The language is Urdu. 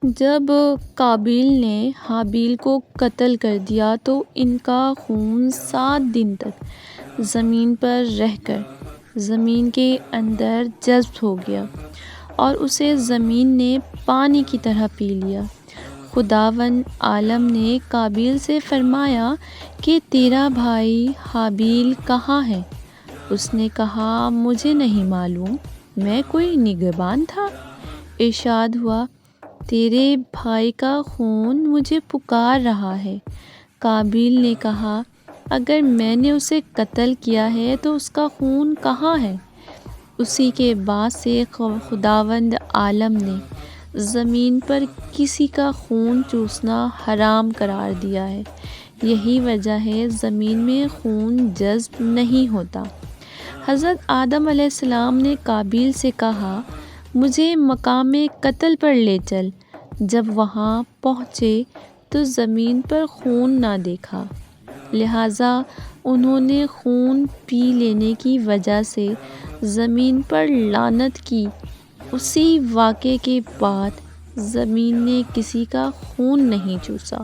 جب قابیل نے حابیل کو قتل کر دیا تو ان کا خون 7 دن تک زمین پر رہ کر زمین کے اندر جذب ہو گیا اور اسے زمین نے پانی کی طرح پی لیا۔ خداوند عالم نے قابیل سے فرمایا کہ تیرا بھائی حابیل کہاں ہے؟ اس نے کہا مجھے نہیں معلوم، میں کوئی نگہبان تھا۔ ارشاد ہوا تیرے بھائی کا خون مجھے پکار رہا ہے۔ قابیل نے کہا اگر میں نے اسے قتل کیا ہے تو اس کا خون کہاں ہے؟ اسی کے بعد سے خداوند عالم نے زمین پر کسی کا خون چوسنا حرام قرار دیا ہے۔ یہی وجہ ہے زمین میں خون جذب نہیں ہوتا۔ حضرت آدم علیہ السلام نے قابیل سے کہا مجھے مقام قتل پر لے چل۔ جب وہاں پہنچے تو زمین پر خون نہ دیکھا، لہٰذا انہوں نے خون پی لینے کی وجہ سے زمین پر لعنت کی۔ اسی واقعے کے بعد زمین نے کسی کا خون نہیں چوسا۔